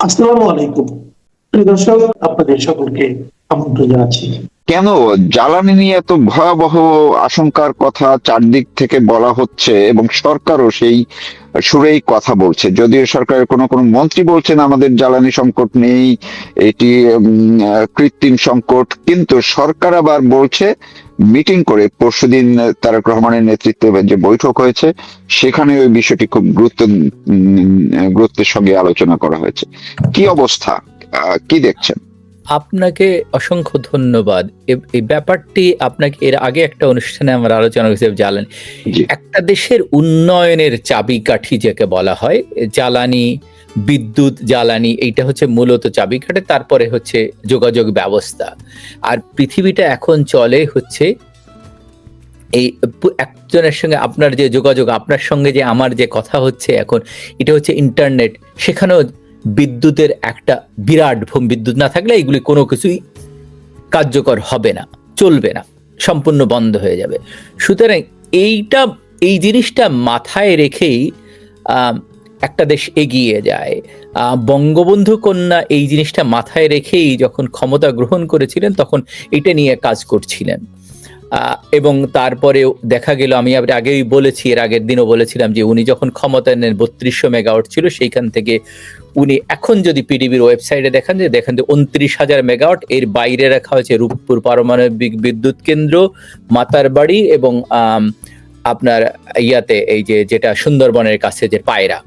আসসালামু আলাইকুম। প্রিয় দর্শক, আপনাদের সকলকে আমন্ত্রণ জানাচ্ছি। কেন জ্বালানি নিয়ে এত ভয়াবহ আশঙ্কার কথা চারদিক থেকে বলা হচ্ছে এবং সরকারও সেই সুরেই কথা বলছে, যদিও সরকারের কোনো কোনো মন্ত্রী বলছেন আমাদের জ্বালানি সংকট নেই, এটি কৃত্রিম সংকট, কিন্তু সরকার আবার বলছে মিটিং করে পরশুদিন তারেক রহমানের নেতৃত্বে যে বৈঠক হয়েছে সেখানে ওই বিষয়টি খুব গুরুত্বের সঙ্গে আলোচনা করা হয়েছে। কি অবস্থা, কি দেখছেন? আপনাকে অসংখ্য ধন্যবাদ। এই ব্যাপারটি আপনাকে এর আগে একটা অনুষ্ঠানে আমরা আলোচনা করেছি, জানেন। জি। একটা দেশের উন্নয়নের চাবিকাঠি যাকে বলা হয়, জ্বালানি, বিদ্যুৎ, জ্বালানি, এইটা হচ্ছে মূলত চাবিকাঠি। তারপরে হচ্ছে যোগাযোগ ব্যবস্থা। আর পৃথিবীটা এখন চলে হচ্ছে এই একজনের সঙ্গে আপনার যে যোগাযোগ, আপনার সঙ্গে যে আমার যে কথা হচ্ছে এখন, এটা হচ্ছে ইন্টারনেট। সেখানেও বিদ্যুতের একটা বিরাট বিদ্যুৎ না থাকলে এগুলি কোনো কিছুই কার্যকর হবে না, চলবে না, সম্পূর্ণ বন্ধ হয়ে যাবে। সুতরাং এই জিনিসটা মাথায় রেখেই একটা দেশ এগিয়ে যায়। বঙ্গবন্ধু কন্যা এই জিনিসটা মাথায় রেখেই যখন ক্ষমতা গ্রহণ করেছিলেন তখন এটা নিয়ে কাজ করছিলেন। এবং তারপরেও দেখা গেল, আমি আগেই বলেছি, এর আগের দিনও বলেছিলাম যে উনি যখন ক্ষমতায় নেন 3200 মেগাওয়াট ছিল, সেইখান থেকে উনি এখন যদি পিডিবির ওয়েবসাইটে দেখেন যে 29,000 মেগাওয়াট, এর বাইরে রাখা হয়েছে রূপপুর পারমাণবিক বিদ্যুৎ কেন্দ্র, মাতারবাড়ি এবং আপনার ইয়াতে এই যেটা সুন্দরবনের কাছে যে পায়রা,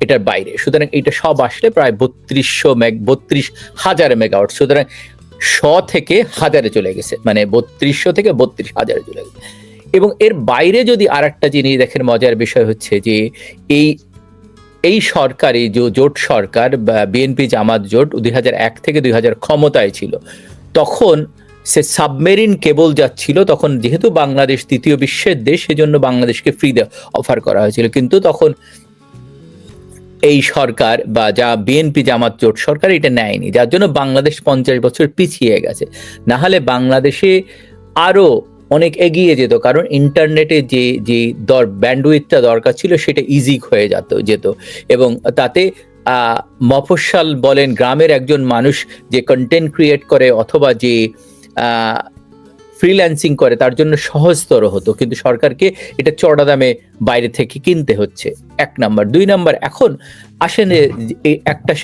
এটার বাইরে। সুতরাং এটা সব আসলে প্রায় 32,000 মেগাওয়াট। সুতরাং 100 থেকে হাজারে চলে গেছে, মানে 3200 থেকে 32,000 চলে গেছে। এবং এর বাইরে যদি আর একটা জিনিস দেখেন, মজার বিষয় হচ্ছে যে এই সরকারি জোট সরকার বা বিএনপি জামাত জোট 2001 থেকে 2000 ক্ষমতায় ছিল, তখন সে সাবমেরিন কেবল যাচ্ছিল। তখন যেহেতু বাংলাদেশ তৃতীয় বিশ্বের দেশ, সেজন্য বাংলাদেশকে ফ্রি অফার করা হয়েছিল। কিন্তু তখন এই সরকার বা যা বিএনপি জামাত জোট সরকার এটা নেয়নি, যার জন্য বাংলাদেশ 50 বছর পিছিয়ে গেছে। না হলে বাংলাদেশে আরো অনেক এগিয়ে যেত, কারণ ইন্টারনেটে যে ব্যান্ডউইথটা দরকার ছিল সেটা ইজি হয়ে যেত। এবং তাতে মফস্বল বলেন, গ্রামের একজন মানুষ যে কন্টেন্ট ক্রিয়েট করে অথবা যে ফ্রিল্যান্সিং করে, তার জন্য সহজতর হতো। কিন্তু সরকারকে এটা চড়া দামে বাইরে থেকে কিনতে হচ্ছে, 1 নাম্বার। 2 নাম্বার, এখন আসেন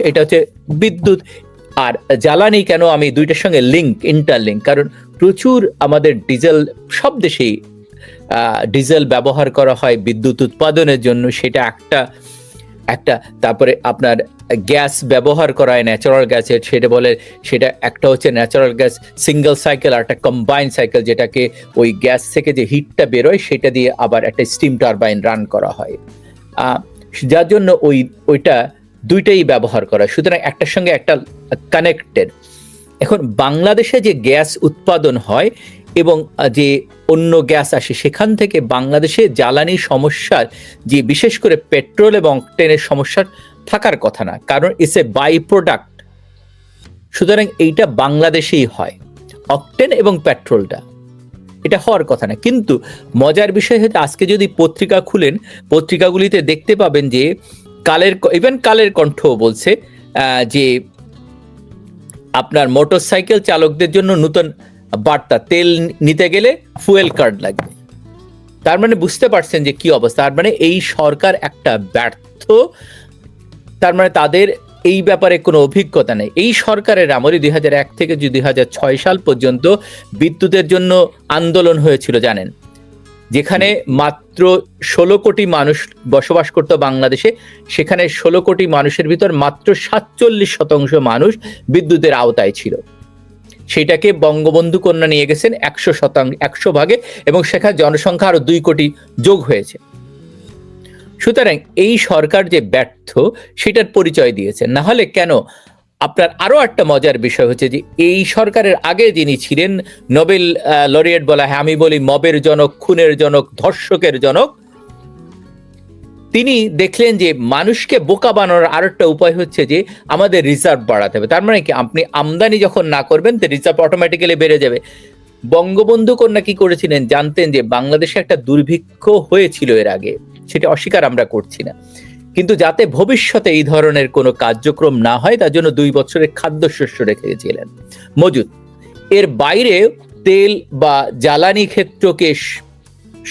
এটা হচ্ছে বিদ্যুৎ আর জ্বালানি। কেন আমি দুইটার সঙ্গে ইন্টারলিঙ্ক, কারণ প্রচুর আমাদের ডিজেল, সব দেশেই ডিজেল ব্যবহার করা হয় বিদ্যুৎ উৎপাদনের জন্য, সেটা একটা। তারপরে আপনার গ্যাস ব্যবহার করা হয় ন্যাচারাল গ্যাসের, সেটা একটা হচ্ছে ন্যাচারাল গ্যাস সিঙ্গেল সাইকেল, আর একটা কম্বাইন সাইকেল, যেটাকে ওই গ্যাস থেকে যে হিটটা বেরোয় সেটা দিয়ে আবার একটা স্টিম টারবাইন রান করা হয়, যার জন্য ওইটা দুইটাই ব্যবহার করা। সুতরাং একটার সঙ্গে একটা কানেক্টেড। এখন বাংলাদেশে যে গ্যাস উৎপাদন হয় এবং যে অন্য গ্যাস আসে, সেখান থেকে বাংলাদেশে জ্বালানি সমস্যার, যে বিশেষ করে পেট্রোল এবং অকটেনের সমস্যার থাকার কথা না, কারণ ইটস এ বাই প্রোডাক্ট। সুতরাং এইটা বাংলাদেশেই হয়, অকটেন এবং পেট্রোলটা, এটা হওয়ার কথা না। কিন্তু মজার বিষয় হচ্ছে, আজকে যদি পত্রিকা খুলেন, পত্রিকাগুলিতে দেখতে পাবেন যে কালের কণ্ঠ বলছে যে আপনার মোটরসাইকেল চালকদের জন্য নতুন বার্তা, তেল নিতে গেলে ফুয়েল কার্ড লাগবে। তার মানে বুঝতে পারছেন যে কি অবস্থা। তার মানে এই সরকার একটা ব্যর্থ, তার মানে তাদের এই ব্যাপারে কোনো অভিজ্ঞতা নেই। এই সরকারের আমলে 2001 থেকে 2006 সাল পর্যন্ত বিদ্যুতের জন্য আন্দোলন হয়েছিল, জানেন, যেখানে মাত্র 16 কোটি মানুষ বসবাস করত বাংলাদেশে। সেখানে 16 কোটি মানুষের ভিতর মাত্র 47% মানুষ বিদ্যুতের আওতায় ছিল। সেটাকে বঙ্গবন্ধু কন্যা নিয়ে গেছেন 100 ভাগে, এবং সেখানে জনসংখ্যা আরো 2 কোটি যোগ হয়েছে। সুতরাং এই সরকার যে ব্যর্থ, সেটার পরিচয় দিয়েছে। না হলে কেন? আপনার আরো একটা মজার বিষয় হচ্ছে যে এই সরকারের আগে যিনি ছিলেন, নোবেল লরিয়েট বলা হয়, আমি বলি মবের জনক, খুনের জনক, ধর্ষকের জনক, তিনি দেখলেন যে মানুষকে বোকা বানানোর আরেকটা উপায় হচ্ছে যে আমাদের রিজার্ভ বাড়াতে হবে। তার মানে কি, আপনি আমদানি যখন না করবেন তো রিজার্ভ অটোমেটিক্যালি বেড়ে যাবে। বঙ্গবন্ধু কন্যা কি করেছিলেন জানতেন যে বাংলাদেশে একটা দুর্ভিক্ষ হয়েছিল এর আগে, সেটা অস্বীকার আমরা করছি না, কিন্তু যাতে ভবিষ্যতে এই ধরনের কোনো কার্যক্রম না হয় তার জন্য 2 বছরের খাদ্যশস্য রেখে গেছিলেন মজুদ। এর বাইরে তেল বা জ্বালানি ক্ষেত্রকে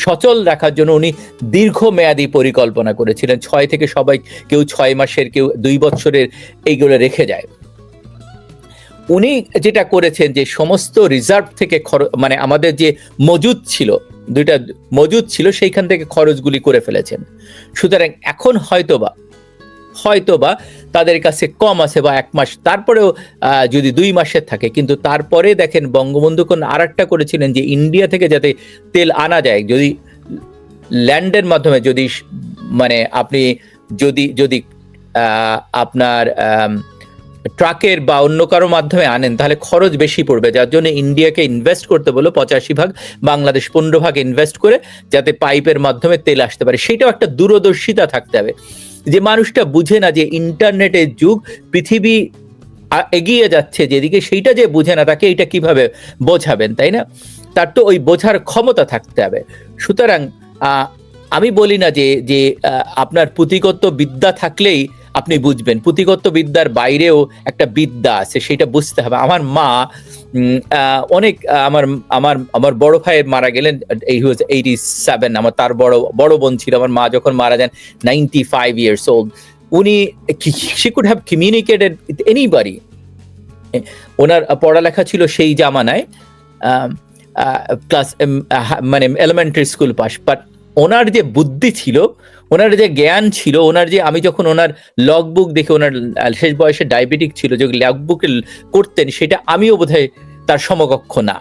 সচল রাখার জন্য উনি দীর্ঘমেয়াদী পরিকল্পনা করেছিলেন। 6 থেকে সবাই কেউ 6 মাসের, কেউ 2 বছরের, এইগুলো রেখে যায়। উনি যেটা করেছেন যে সমস্ত রিজার্ভ থেকে মানে আমাদের যে মজুদ ছিল, 2টা মজুদ ছিল, সেইখান থেকে খরচগুলি করে ফেলেছেন। সুতরাং এখন হয়তোবা তাদের কাছে কম আছে বা 1 মাস, তারপরেও যদি 2 মাসের থাকে, কিন্তু তারপরে দেখেন বঙ্গবন্ধু কোন আরেকটা করেছিলেন যে ইন্ডিয়া থেকে যাতে তেল আনা যায়, যদি ল্যান্ডের মাধ্যমে, যদি মানে আপনি যদি আপনার ট্রাকের বা অন্য কারো মাধ্যমে আনেন তাহলে খরচ বেশি পড়বে, যার জন্য ইন্ডিয়াকে ইনভেস্ট করতে বলো 85 ভাগ, বাংলাদেশ 15 ভাগ ইনভেস্ট করে যাতে পাইপের মাধ্যমে তেল আসতে পারে। সেটাও একটা দূরদর্শিতা থাকতে হবে। যে মানুষটা বুঝে না যে ইন্টারনেটের যুগ, পৃথিবী এগিয়ে যাচ্ছে যেদিকে, সেইটা যে বুঝে না তাকে এটা কিভাবে বোঝাবেন, তাই না? তার তো ওই বোঝার ক্ষমতা থাকতে হবে। সুতরাং আমি বলি না যে আপনার পুঁথিগত বিদ্যা থাকলেই আপনি বুঝবেন, পুঁথিগত বিদ্যার বাইরেও একটা বিদ্যা আছে, সেটা বুঝতে হবে। আমার মা অনেক আমার বড় ভাই মারা গেলেন, he was 87, তার বড় বোন ছিল। আমার মা যখন মারা যান 95 years old, উনি she could have communicated with anybody. ওনার পড়ালেখা ছিল সেই জামানায় ক্লাস মানে এলিমেন্টারি স্কুল পাস, বাট ওনার যে বুদ্ধি ছিল, ওনার যে জ্ঞান ছিল, ওনার যে, আমি যখন ওনার লগবুক দেখে, ওনার শেষ বয়সে ডায়াবেটিক ছিল, যে লগবুকে করতেন সেটা আমিও বোধহয় তার সমকক্ষ না।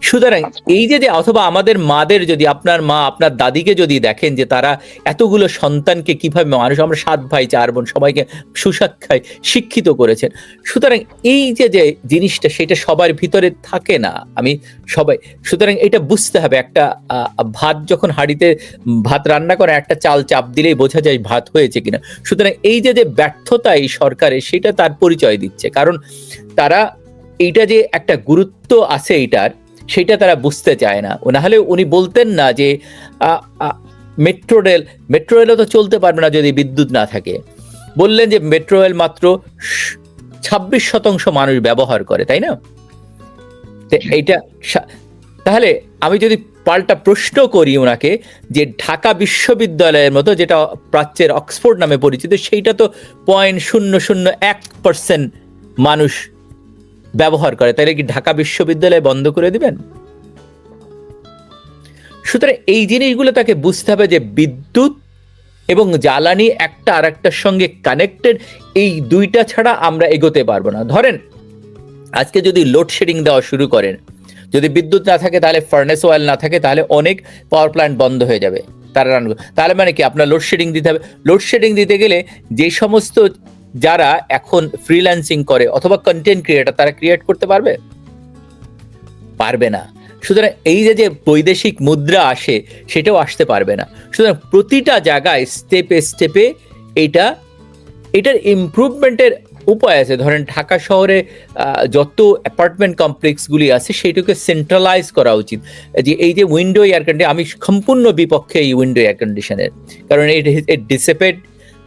সুতরাং এই যে অথবা আমাদের মাদের, যদি আপনার মা আপনার দাদিকে যদি দেখেন যে তারা এতগুলো সন্তানকে কিভাবে, মানুষ, আমরা 7 ভাই 4 বোন, সবাইকে সুশিক্ষায় শিক্ষিত করেছেন। সুতরাং এই যে জিনিসটা, সেটা সবার ভিতরে থাকে না, আমি সবাই। সুতরাং এটা বুঝতে হবে, একটা ভাত যখন হাঁড়িতে ভাত রান্না করে একটা চাল চাপ দিলেই বোঝা যায় ভাত হয়েছে কিনা। সুতরাং এই যে ব্যর্থতা এই সরকারের, সেটা তার পরিচয় দিচ্ছে, কারণ তারা এইটা যে একটা গুরুত্ব আছে এইটার, সেটা তারা বুঝতে চায় না। নাহলে উনি বলতেন না যে মেট্রো রেলও তো চলতে পারবে না যদি বিদ্যুৎ না থাকে। বললেন যে মেট্রো রেল মাত্র 26% মানুষ ব্যবহার করে, তাই না? এইটা তাহলে আমি যদি পাল্টা প্রশ্ন করি ওনাকে, যে ঢাকা বিশ্ববিদ্যালয়ের মতো, যেটা প্রাচ্যের অক্সফোর্ড নামে পরিচিত, সেইটা তো 0.001% মানুষ ব্যবহার করে, তাহলে কি ঢাকা বিশ্ববিদ্যালয় বন্ধ করে দিবেন? সুতরাং এই জিনিসগুলো তাকে বুঝতে হবে যে বিদ্যুৎ এবং জ্বালানি একটা আরেকটার সঙ্গে কানেক্টেড, এই দুইটা ছাড়া আমরা এগোতে পারবো না। ধরেন আজকে যদি লোডশেডিং দেওয়া শুরু করেন, যদি বিদ্যুৎ না থাকে, তাহলে ফার্নেস অয়েল না থাকে, তাহলে অনেক পাওয়ার প্ল্যান্ট বন্ধ হয়ে যাবে, তাহলে মানে কি আপনার লোডশেডিং দিতে হবে। লোডশেডিং দিতে গেলে যে সমস্ত যারা এখন ফ্রিল্যান্সিং করে অথবা কন্টেন্ট ক্রিয়েটর, তারা ক্রিয়েট করতে পারবে না। সুতরাং এই যে বৈদেশিক মুদ্রা আসে, সেটাও আসতে পারবে না। সুতরাং প্রতিটা জায়গায় স্টেপে এটার ইমপ্রুভমেন্টের উপায় আছে। ধরেন ঢাকা শহরে যত অ্যাপার্টমেন্ট কমপ্লেক্সগুলি আছে, সেইটাকে সেন্ট্রালাইজ করা উচিত। যে এই যে উইন্ডো এয়ার কন্ডিশন, আমি সম্পূর্ণ বিপক্ষে এই উইন্ডো এয়ার কন্ডিশনের, কারণ ইট ডিসিপেট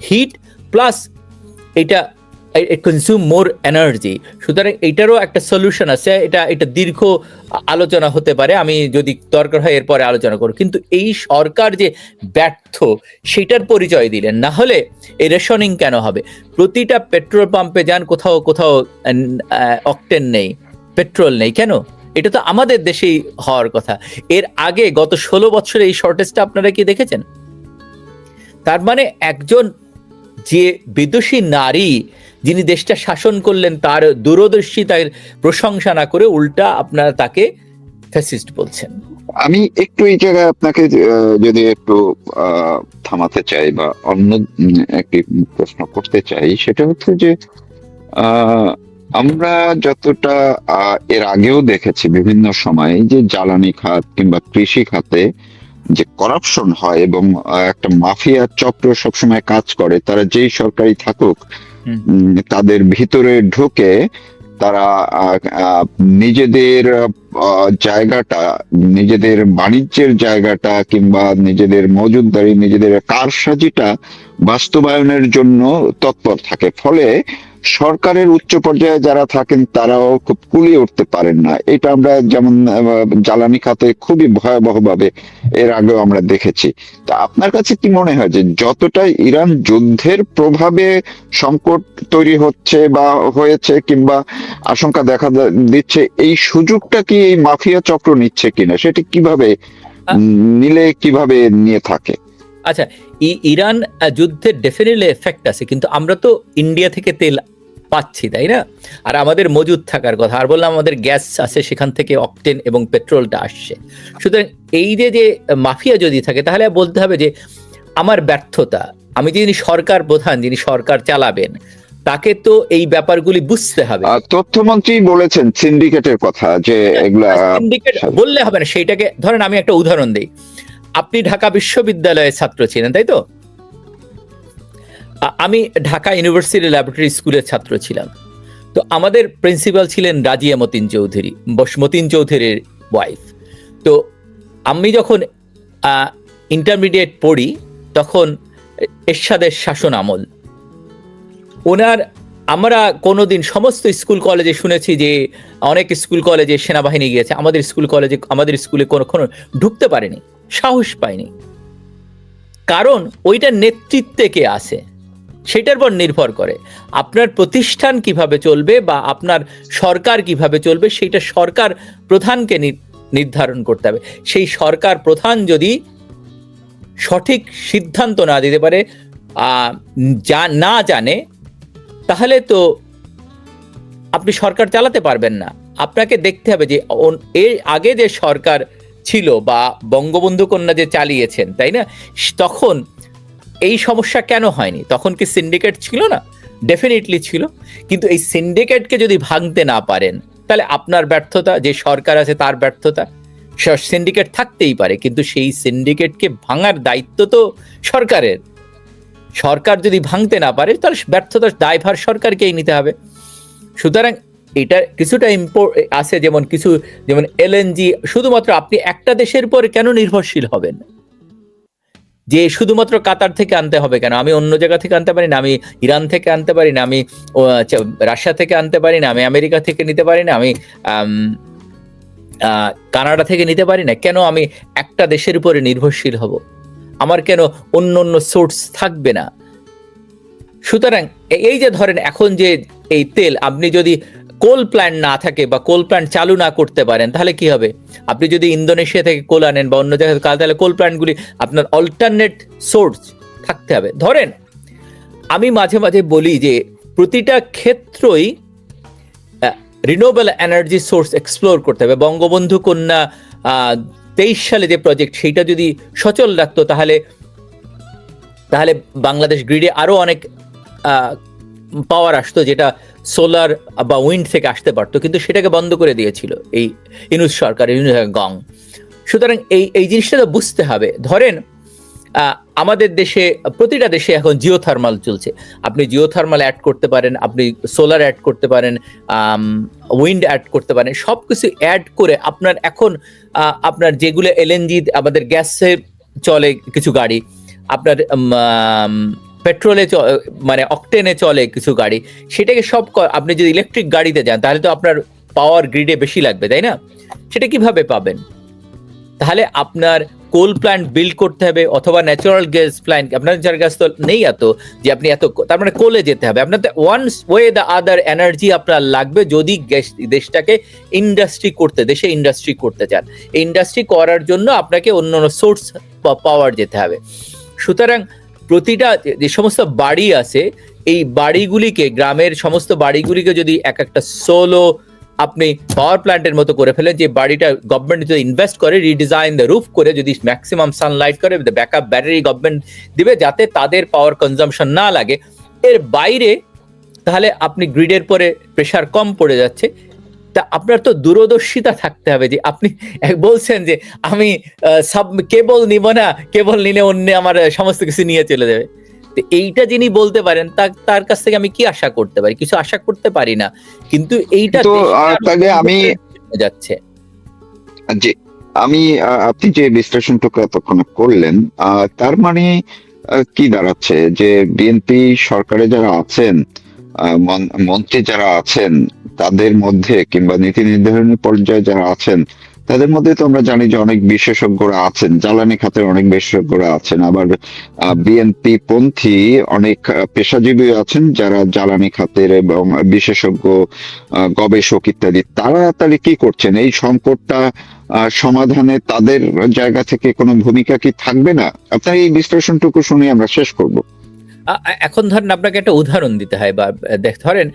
হিট, প্লাস এটা কনজিউম মোর এনার্জি। সুতরাং এটারও একটা সলিউশন আছে, এটা দীর্ঘ আলোচনা হতে পারে, আমি যদি দরকার হয় এরপরে আলোচনা করব। কিন্তু এই সরকার যে ব্যর্থ, সেটার পরিচয় দিলেন না, হলে এই রেশনিং কেন হবে? প্রতিটা পেট্রোল পাম্পে যান, কোথাও অকটেন নেই, পেট্রোল নেই, কেন? এটা তো আমাদের দেশেই হওয়ার কথা। এর আগে গত 16 বছরে এই শর্টেজটা আপনারা কি দেখেছেন? তার মানে একজন যে বিদেশি নারী, যিনি দেশটা শাসন করলেন, তার দূরদর্শিতার প্রশংসা না করে উল্টা আপনারা তাকে ফ্যাসিস্ট বলছেন। আমি একটু এই জায়গায় আপনাকে যদি একটু থামাতে চাই বা অন্য একটি প্রশ্ন করতে চাই, সেটা হচ্ছে যে আমরা যতটা এর আগেও দেখেছি বিভিন্ন সময় যে জ্বালানি খাত কিংবা কৃষি খাতে যে করাপশন হয় এবং একটা মাফিয়া চক্র সবসময় কাজ করে, তারা যেই সরকারি থাকুক তাদের ভিতরে ঢুকে তারা নিজেদের জায়গাটা, নিজেদের বাণিজ্যের জায়গাটা কিংবা নিজেদের মজুতদারি, নিজেদের কারসাজিটা বাস্তবায়নের জন্য তৎপর থাকে। ফলে সরকারের উচ্চ পর্যায়ে যারা থাকেন তারাও খুব কুলিয়ে উঠতে পারেন না। এটা আমরা যেমন জ্বালানি খাতে খুবই ভয়াবহভাবে এর আগেও আমরা দেখেছি। তা আপনার কাছে কি মনে হয় যে যতটা ইরান যুদ্ধের প্রভাবে সংকট তৈরি হচ্ছে বা হয়েছে কিংবা আশঙ্কা দেখা দিচ্ছে, এই সুযোগটা কি এই মাফিয়া চক্র নিচ্ছে কিনা, সেটি কিভাবে নিলে কিভাবে নিয়ে থাকে? আচ্ছা, ইরান যুদ্ধের ডেফিনেটলি এফেক্ট আছে, কিন্তু আমরা তো ইন্ডিয়া থেকে তেল পাচ্ছি, তাই না? আর আমাদের মজুদ থাকার কথা, আর বললাম আমাদের গ্যাস আছে, সেখান থেকে অকটেন এবং পেট্রোলটা আসছে। সুতরাং এই যে মাফিয়া যদি থাকে, তাহলে বলতে হবে যে আমার ব্যর্থতা, আমি যিনি সরকার প্রধান, যিনি সরকার চালাবেন, তাকে তো এই ব্যাপারগুলি বুঝতে হবে। তথ্যমন্ত্রী বলেছেন সিন্ডিকেটের কথা, যে এগুলা সিন্ডিকেট বললে হবে না, সেইটাকে ধরেন আমি একটা উদাহরণ দিই। আপনি ঢাকা বিশ্ববিদ্যালয়ের ছাত্র ছিলেন, তাই তো? আমি ঢাকা ইউনিভার্সিটি ল্যাবরেটরি স্কুলের ছাত্র ছিলাম। তো আমাদের প্রিন্সিপাল ছিলেন রাজিয়া মতিন চৌধুরী, মতিন চৌধুরীর ওয়াইফ। তো আমি যখন ইন্টারমিডিয়েট পড়ি, তখন এরশাদের শাসন আমল। আমরা কোনোদিন সমস্ত স্কুল কলেজে শুনেছি যে অনেক স্কুল কলেজে সেনাবাহিনী গিয়েছে, আমাদের স্কুলে কখনো ঢুকতে পারেনি, সাহস পায়নি। কারণ ওইটা নেতৃত্বে কে আছে সেটার উপর নির্ভর করে। আপনার প্রতিষ্ঠান কিভাবে চলবে বা আপনার সরকার কিভাবে চলবে, সেটা সরকার প্রধানকে নির্ধারণ করতে হবে। সেই সরকার প্রধান যদি সঠিক সিদ্ধান্ত না দিতে পারে, না জানে, তাহলে তো আপনি সরকার চালাতে পারবেন না। আপনাকে দেখতে হবে যে এর আগে যে সরকার ছিল বা বঙ্গবন্ধু কন্যা যে চালিয়েছেন, তাই না, তখন এই সমস্যা কেন হয়নি? তখন কি সিন্ডিকেট ছিল না? ডেফিনেটলি ছিল। কিন্তু এই সিন্ডিকেটকে যদি ভাঙতে না পারেন, তাহলে আপনার ব্যর্থতা, যে সরকার আছে তার ব্যর্থতা। সিন্ডিকেট থাকতেই পারে, কিন্তু সেই সিন্ডিকেটকে ভাঙার দায়িত্ব তো সরকারের। সরকার যদি ভাঙতে না পারে, তাহলে ব্যর্থতার দায়ভার সরকারকেই নিতে হবে। সুতরাং এটা কিছুটা আছে, যেমন এলএনজি, শুধুমাত্র আপনি একটা দেশের উপর কেন নির্ভরশীল হবেন? যে শুধুমাত্র কাতার থেকে আনতে হবে কেন? আমি অন্য জায়গা থেকে আনতে পারি না? আমি ইরান থেকে আনতে পারি না? আমি রাশিয়া থেকে আনতে পারি না? আমি আমেরিকা থেকে নিতে পারি না? আমি কানাডা থেকে নিতে পারি না? কেন আমি একটা দেশের উপরে নির্ভরশীল হব? আমার কেন অন্য অন্য সোর্স থাকবে না? সুতরাং এই যে ধরেন এখন যে এই তেল, আপনি যদি কোল প্ল্যান্ট না থাকে বা কোল প্ল্যান্ট চালু না করতে পারেন, তাহলে কি হবে? আপনি যদি ইন্দোনেশিয়া থেকে কোল আনেন বা অন্য জায়গায়, তাহলে কোল প্ল্যান্টগুলি আপনার অল্টারনেট সোর্স থাকতে হবে। ধরেন আমি মাঝে মাঝে বলি যে প্রতিটা ক্ষেত্রই রিনিউয়েবল এনার্জি সোর্স এক্সপ্লোর করতে হবে। বঙ্গবন্ধু কন্যা 23 সালে যে প্রজেক্ট, সেইটা যদি সচল রাখতো, তাহলে বাংলাদেশ গ্রিডে আরো অনেক পাওয়ার আসতো, যেটা সোলার বা উইন্ড থেকে আসতে পারতো, কিন্তু সেটাকে বন্ধ করে দিয়েছিল এই ইউনূস সরকার, গং। সুতরাং এই জিনিসটা তো বুঝতে হবে। ধরেন আমাদের দেশে, প্রতিটা দেশে এখন জিওথার্মাল চলছে। আপনি জিওথার্মাল অ্যাড করতে পারেন, আপনি সোলার অ্যাড করতে পারেন, উইন্ড অ্যাড করতে পারেন। সব কিছু অ্যাড করে আপনার যেগুলো এলএনজি, আমাদের গ্যাসে চলে কিছু গাড়ি, আপনার পেট্রোলে মানে অকটেনে চলে কিছু গাড়ি, সেটাকে সব আপনি যদি ইলেকট্রিক গাড়িতে যান, তাহলে তো আপনার পাওয়ার গ্রিডে বেশি লাগবে, তাই না? সেটা কিভাবে পাবেন? তাহলে আপনার কোল প্ল্যান্ট বিল্ড করতে হবে, অথবা ন্যাচারাল গ্যাস প্ল্যান্ট। আপনার ন্যাচারাল গ্যাস তো নেই এত যে আপনি এত, তার মানে কোলে যেতে হবে। আপনার তো one way the other energy আপনার লাগবে, যদি দেশটাকে দেশে ইন্ডাস্ট্রি করতে চান। এই ইন্ডাস্ট্রি করার জন্য আপনাকে অন্য সোর্স পাওয়ার যেতে হবে। সুতরাং প্রতিটা যে সমস্ত বাড়ি আছে, এই বাড়িগুলিকে, গ্রামের সমস্ত বাড়িগুলিকে যদি একটা সোলো আপনি পাওয়ার প্ল্যান্টের মতো করে ফেলেন, যে বাড়িটা গভর্নমেন্ট যদি ইনভেস্ট করে, রিডিজাইন দ্য রুফ করে, যদি ম্যাক্সিমাম সানলাইট করে, ব্যাকআপ ব্যাটারি গভর্নমেন্ট দিবে যাতে তাদের পাওয়ার কনজাম্পশন না লাগে। এর বাইরে তাহলে আপনি গ্রিডের পরে প্রেশার কম পড়ে যাচ্ছে। তা আপনার তো দূরদর্শিতা থাকতে হবে, যে আপনি বলছেন যে আমি কেবল নিব না, কেবল নিলে অন্য আমার সমস্ত কিছু নিয়ে চলে যাবে। তো এইটা যিনি বলতে পারেন তার কাছ থেকে আমি কি আশা করতে পারি? কিছু আশা করতে পারি না। কিন্তু এইটা তো দেশকে আরো তাহলে আমি নিয়ে যাচ্ছে। যে আমি আপনি যে বিশ্লেষণটুকু এতক্ষণ করলেন, তার মানে কি দাঁড়াচ্ছে যে বিএনপি সরকারে যারা আছেন, মন্ত্রী যারা আছেন, তাদের মধ্যে কিংবা নীতি নির্ধারণী পর্যায়ে যারা আছেন, তাদের মধ্যে তো আমরা জানি যে অনেক বিশেষজ্ঞরা আছেন, জ্বালানি খাতের অনেক বিশেষজ্ঞরা আছেন, আবার বিএনপি পন্থী অনেক পেশাজীবী আছেন যারা জ্বালানি খাতের এবং বিশেষজ্ঞ, গবেষক ইত্যাদি। তারা তাহলে কি করছেন এই সংকটটা সমাধানে? তাদের জায়গা থেকে কোনো ভূমিকা কি থাকবে না? আপনার এই বিশ্লেষণটুকু শুনে আমরা শেষ করব। এখন ধরেন আপনাকে একটা উদাহরণ দিতে হয়, বা ধরেন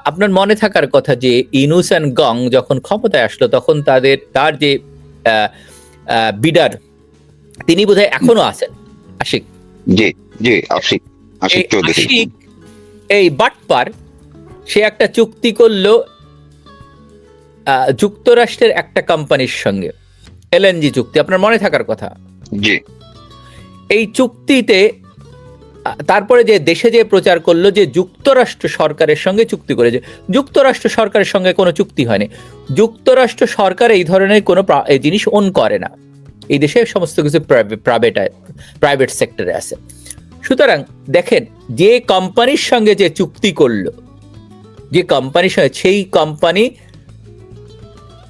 আপনার মনে থাকার কথা যে ইনুস অ্যান্ড গং যখন ক্ষমতায় আসলো তখন তার যে বিডার, তিনি বোধহয় এখনো আছেন, আশিক। জি জি, আশিক চৌধুরী। আশিক এই বাটপার, সে একটা চুক্তি করলো যুক্তরাষ্ট্রের একটা কোম্পানির সঙ্গে, এলএনজি চুক্তি, আপনার মনে থাকার কথা। জি। এই চুক্তিতে তারপরে যে দেশে যে প্রচার করলো যে যুক্তরাষ্ট্র সরকারের সঙ্গে চুক্তি করেছে। যুক্তরাষ্ট্র সরকারের সঙ্গে কোনো চুক্তি হয়নি। যুক্তরাষ্ট্র সরকার এই ধরনের কোনো এই জিনিস ওন করে না। এই দেশে সমস্ত কিছু প্রাইভেট সেক্টরে আছে। সুতরাং দেখেন, যে কোম্পানির সঙ্গে যে চুক্তি করলো, যে কোম্পানির সঙ্গে, সেই কোম্পানি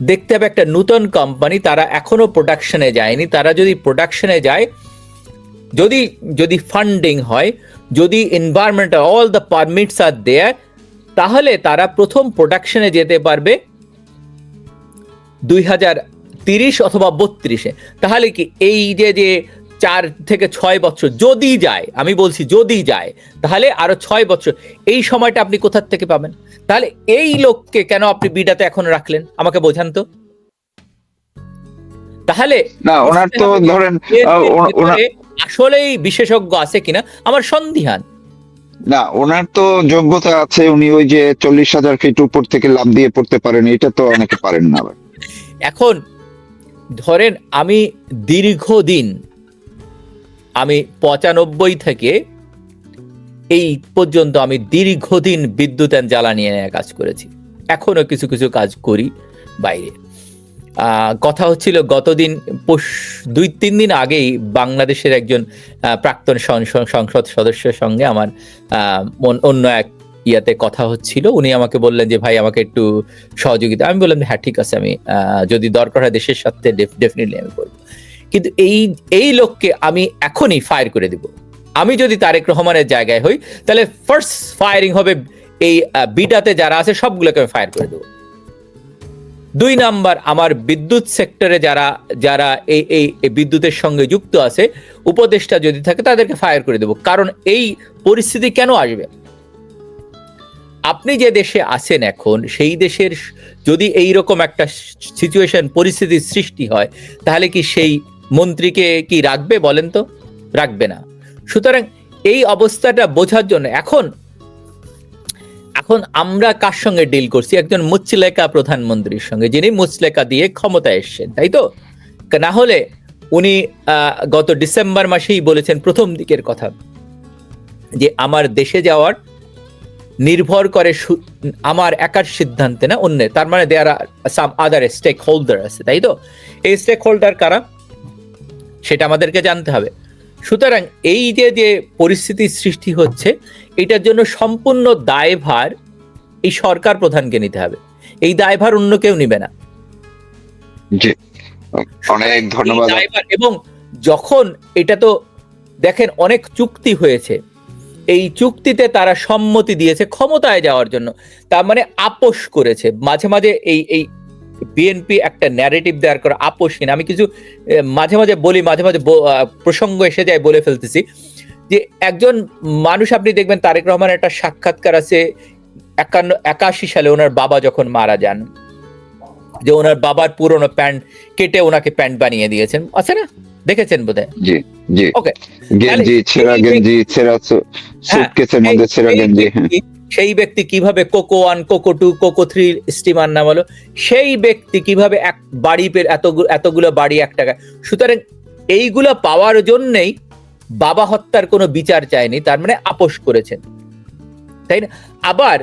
দেখতে হবে একটা নতুন কোম্পানি, তারা এখনো প্রোডাকশনে যায়নি। তারা যদি প্রোডাকশনে যায়, যদি ফান্ডিং হয়, যদি এনভায়রনমেন্টাল অল দ্য পারমিটস আর দেয়ার, তাহলে তারা প্রথম প্রোডাকশনে যেতে পারবে 2030 অথবা 32-এ। তাহলে কি এই যে 4 থেকে 6 বছর যদি যায়, আমি বলছি যদি যায়, তাহলে আরো 6 বছর, এই সময়টা আপনি কোথা থেকে পাবেন? তাহলে এই লোককে কেন আপনি বিডাতে এখন রাখলেন, আমাকে বোঝান তো। তাহলে না, ওনার তো ধরেন আসলেই বিশেষজ্ঞ আছে কিনা আমার সন্দিহান। না, ওনার তো যোগ্যতা আছে, উনি ওই যে 40,000 ফিট উপর থেকে লাফ দিয়ে পড়তে পারেন, এটা তো অনেকে পারেন না। এখন ধরেন আমি দীর্ঘদিন, আমি 95 থেকে এই পর্যন্ত আমি দীর্ঘদিন বিদ্যুৎ এন্ড জ্বালানি নিয়ে কাজ করেছি, এখনো কিছু কিছু কাজ করি বাইরে। কথা হচ্ছিল গতদিন 2-3 দিন আগেই বাংলাদেশের একজন প্রাক্তন সংসদ সদস্যের সঙ্গে আমার অন্য এক ইয়াতে কথা হচ্ছিল। উনি আমাকে বললেন যে ভাই আমাকে একটু সহযোগিতা। আমি বললাম হ্যাঁ ঠিক আছে, আমি যদি দরকার হয় দেশের সাথে ডেফিনেটলি আমি করবো। কিন্তু এই লোককে আমি এখনই ফায়ার করে দিব। আমি যদি তারেক রহমানের জায়গায় হই, তাহলে ফার্স্ট ফায়ারিং হবে এই বিডাতে যারা আছে সবগুলোকে আমি ফায়ার করে দেবো। 2 নাম্বার, আমার বিদ্যুৎ সেক্টরে যারা এই বিদ্যুতের সঙ্গে যুক্ত আছে, উপদেষ্টা যদি থাকে তাদেরকে ফায়ার করে দেব। কারণ এই পরিস্থিতি কেন আসবে? আপনি যে দেশে আছেন এখন, সেই দেশের যদি এইরকম একটা সিচুয়েশন, পরিস্থিতির সৃষ্টি হয়, তাহলে কি সেই মন্ত্রীকে কি রাখবে বলেন তো? রাখবে না। সুতরাং এই অবস্থাটা বোঝার জন্য এখন আমরা কার সঙ্গে ডিল করছি? একজন মুচলেকা প্রধানমন্ত্রীর সঙ্গে, যিনি মুচলেকা দিয়ে ক্ষমতায় এসেছেন, তাই তো? না হলে উনি গত ডিসেম্বর মাসেই বলেছেন প্রথম দিকের কথা যে আমার দেশে যাওয়ার নির্ভর করে আমার একার সিদ্ধান্তে না, অন্যের। তার মানে দেয়ার আর সাম আদার স্টেক হোল্ডার আছে, তাই তো? এই স্টেক হোল্ডার কারা সেটা আমাদেরকে জানতে হবে। সুতরাং এই যে পরিস্থিতির সৃষ্টি হচ্ছে, এটার জন্য সম্পূর্ণ দায়ভার এই সরকার প্রধানকে নিতে হবে। এই দায়ভার অন্য কেউ নিবে না। জি, অনেক ধন্যবাদ। এবং যখন এটা তো দেখেন অনেক চুক্তি হয়েছে, এই চুক্তিতে তারা সম্মতি দিয়েছে ক্ষমতায় যাওয়ার জন্য, তার মানে আপোষ করেছে। মাঝে মাঝে এই বিএনপি একটা ন্যারেটিভ দেওয়ার করে আপোষহীন। আমি কিছু মাঝে মাঝে বলি, মাঝে মাঝে প্রসঙ্গ এসে যায় বলে ফেলতেছি, যে একজন মানুষ আপনি দেখবেন, তারেক রহমানের একটা সাক্ষাৎকার আছে 81 সালে ওনার বাবা যখন মারা যান, যে ওনার বাবার পুরনো প্যান্ট কেটে ওনাকে প্যান্ট বানিয়ে দিয়েছেন, আছে না? দেখেছেন বোধহয়। জি জি, ওকে, গেঞ্জি ছেঁড়া, গেঞ্জি ছেঁড়া, সুটকেসের মধ্যে ছেঁড়া গেঞ্জি। সেই ব্যক্তি কিভাবে কোকো 1, কোকো 2, কোকো 3 স্টিমার নাম হলো, সেই ব্যক্তি কিভাবে এক বাড়ি এতগুলো বাড়ি 1 টাকা। সুতরাং এইগুলো পাওয়ার জন্যই বাবা হত্যার কোনো বিচার চায়নি, তার মানে আপোষ করেছেন, তাই না? আবার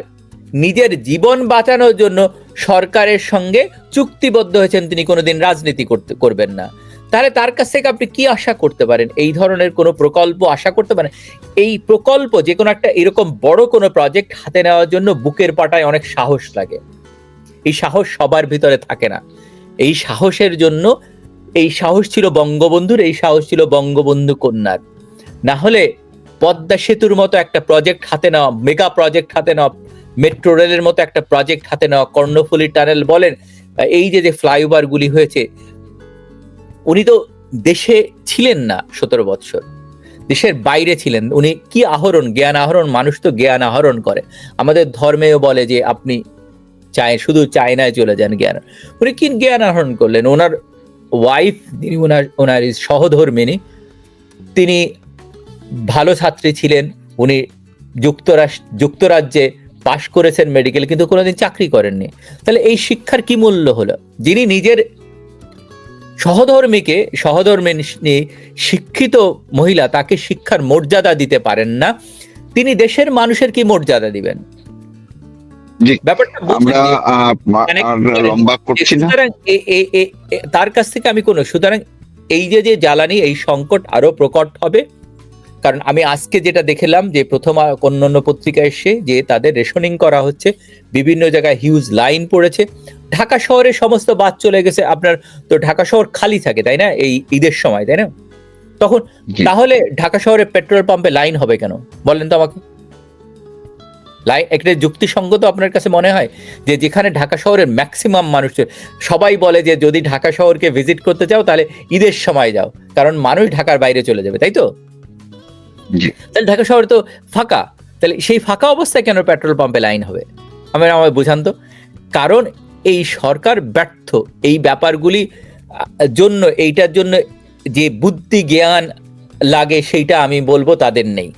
নিজের জীবন বাঁচানোর জন্য সরকারের সঙ্গে চুক্তিবদ্ধ হয়েছেন, তিনি কোনোদিন রাজনীতি করবেন না। তাহলে তার কাছ থেকে আপনি কি আশা করতে পারেন? এই ধরনের কোনো প্রকল্প আশা করতে পারেন? এই প্রকল্প, যে কোনো একটা এরকম বড় কোনো প্রজেক্ট হাতে নেওয়ার জন্য বুকের পাটায় অনেক সাহস লাগে। এই সাহস সবার ভিতরে থাকে না। এই সাহসের জন্য, এই সাহস ছিল বঙ্গবন্ধুর, এই সাহস ছিল বঙ্গবন্ধু কন্যার। না হলে পদ্মা সেতুর মতো একটা প্রজেক্ট হাতে নেওয়া, মেগা প্রজেক্ট হাতে নেওয়া, মেট্রো রেলের মতো একটা প্রজেক্ট হাতে নেওয়া, কর্ণফুলী টানেল বলেন, এই যে ফ্লাইওভার গুলি হয়েছে, উনি তো দেশে ছিলেন না 17 বছর, দেশের বাইরে ছিলেন। উনি কি আহরণ, জ্ঞান আহরণ, মানুষ তো জ্ঞান আহরণ করে। আমাদের ধর্মেও বলে যে আপনি শুধু চায়নায় চলে যান জ্ঞান। উনি কি জ্ঞান আহরণ করলেন? ওনার ওয়াইফ, তিনি ওনার সহধর্মিনী, তিনি ভালো ছাত্রী ছিলেন। উনি যুক্তরাজ্যে পাশ করেছেন মেডিকেল, কিন্তু কোনোদিন চাকরি করেননি। তাহলে এই শিক্ষার কি মূল্য হলো? যিনি নিজের সহধর্মিনী শিক্ষিত মহিলা, তাকে শিক্ষার মর্যাদা দিতে পারেন না, তিনি দেশের মানুষের কি মর্যাদা দিবেন? ব্যাপারটা লম্বা করছি না। তার কাছ থেকে আমি সুতরাং এই যে জ্বালানি, এই সংকট আরো প্রকট হবে। কারণ আমি আজকে যেটা দেখলাম যে প্রথম অন্যান্য পত্রিকায় এসে যে তাদের রেশনিং করা হচ্ছে, বিভিন্ন জায়গায় হিউজ লাইন পড়েছে। ঢাকা শহরে সমস্ত বাস চলে গেছে। আপনার তো ঢাকা শহর খালি থাকে, তাই না, এই ঈদের সময়, তাই না? তখন তাহলে ঢাকা শহরে পেট্রোল পাম্পে লাইন হবে কেন বলেন তো আমাকে? একটা যুক্তিসঙ্গত আপনার কাছে মনে হয় যে যেখানে ঢাকা শহরের ম্যাক্সিমাম মানুষ, সবাই বলে যে যদি ঢাকা শহরকে ভিজিট করতে চাও তাহলে ঈদের সময় যাও, কারণ মানুষ ঢাকার বাইরে চলে যাবে, তাই তো? তাহলে ঢাকা শহর তো ফাঁকা, তাহলে সেই ফাঁকা অবস্থায় কেন পেট্রোল পাম্পে লাইন হবে? আমায় বোঝান তো। কারণ এই সরকার ব্যর্থ এই ব্যাপারগুলি জন্য, এইটার জন্য যে বুদ্ধি জ্ঞান লাগে সেইটা আমি বলবো তাদের নেই।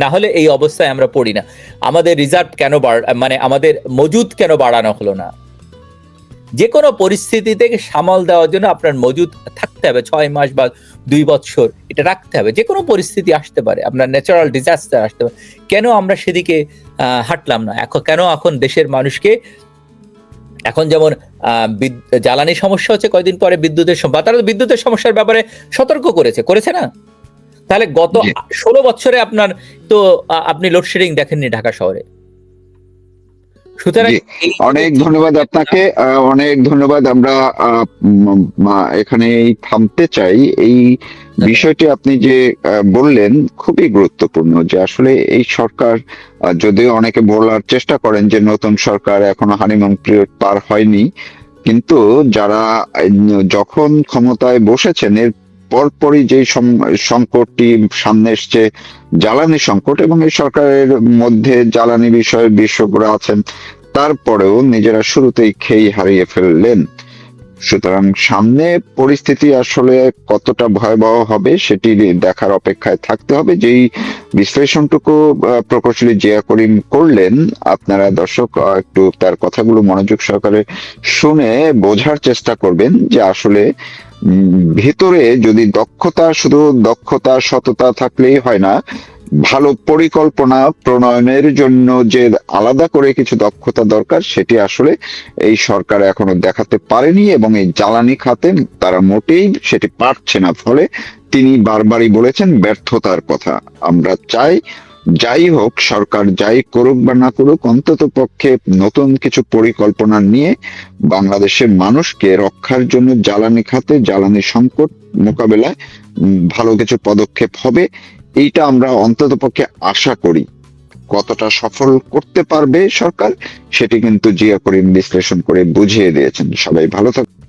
না হলে এই অবস্থায় আমরা পড়ি না। আমাদের রিজার্ভ কেন মানে আমাদের মজুদ কেন বাড়ানো হলো না? যে কোনো পরিস্থিতি থেকে সামাল দেওয়ার জন্য আপনার মজুদ থাকতে হবে, 6 মাস বা 2 বছর এটা রাখতে হবে। যে কোনো পরিস্থিতি আসতে পারে, আপনার ন্যাচারাল ডিজাস্টার আসতে পারে। কেন আমরা সেদিকে হাঁটলাম না? কেন এখন দেশের মানুষকে, এখন যেমন জ্বালানি সমস্যা হচ্ছে, কয়দিন পরে বিদ্যুতের সমস্যা, তারা বিদ্যুতের সমস্যার ব্যাপারে সতর্ক করেছে না? তাহলে গত 16 বছরে আপনার তো আপনি লোডশেডিং দেখেননি ঢাকা শহরে। সুতরাং অনেক ধন্যবাদ আপনাকে, অনেক ধন্যবাদ। আমরা এখানে থামতে চাই। এই বিষয়টি আপনি যে বললেন খুবই গুরুত্বপূর্ণ, যে আসলে এই সরকার, যদিও অনেকে বলার চেষ্টা করেন যে নতুন সরকার এখনো হানিমুন পিরিয়ড পার হয়নি, কিন্তু যারা যখন ক্ষমতায় বসেছেন এর পরপরই যে সংকটটি সামনে এসছে, জ্বালানি সংকট, এবং এই সরকারের মধ্যে জ্বালানি বিষয়ে বিশেষজ্ঞরা আছেন, তারপরেও নিজেরা শুরুতেই খেই হারিয়ে ফেললেন। সুতরাং সামনে পরিস্থিতি আসলে কতটা ভয়াবহ হবে সেটি দেখার অপেক্ষায় থাকতে হবে। যেই বিশ্লেষণটুকু প্রকৌশলী জিয়া করিম করলেন, আপনারা দর্শক একটু তার কথাগুলো মনোযোগ সহকারে শুনে বোঝার চেষ্টা করবেন যে আসলে ভেতরে যদি শুধু দক্ষতা সততা থাকলেই হয় না, ভালো পরিকল্পনা প্রণয়নের জন্য যে আলাদা করে কিছু দক্ষতা দরকার, সেটি আসলে এই সরকার এখনো দেখাতে পারেনি, এবং এই জ্বালানি খাতে তারা মোটেই সেটি পারছে না। ফলে তিনি বারবারই বলেছেন ব্যর্থতার কথা। আমরা চাই যাই হোক, সরকার যাই করুক বা না করুক, অন্তত পক্ষে নতুন কিছু পরিকল্পনা নিয়ে বাংলাদেশের মানুষকে রক্ষার জন্য জ্বালানি খাতে জ্বালানি সংকট মোকাবেলায় ভালো কিছু পদক্ষেপ হবে, এইটা আমরা অন্তত পক্ষে আশা করি। কতটা সফল করতে পারবে সরকার সেটি কিন্তু জিয়া করিম বিশ্লেষণ করে বুঝিয়ে দিয়েছেন। সবাই ভালো থাকুন।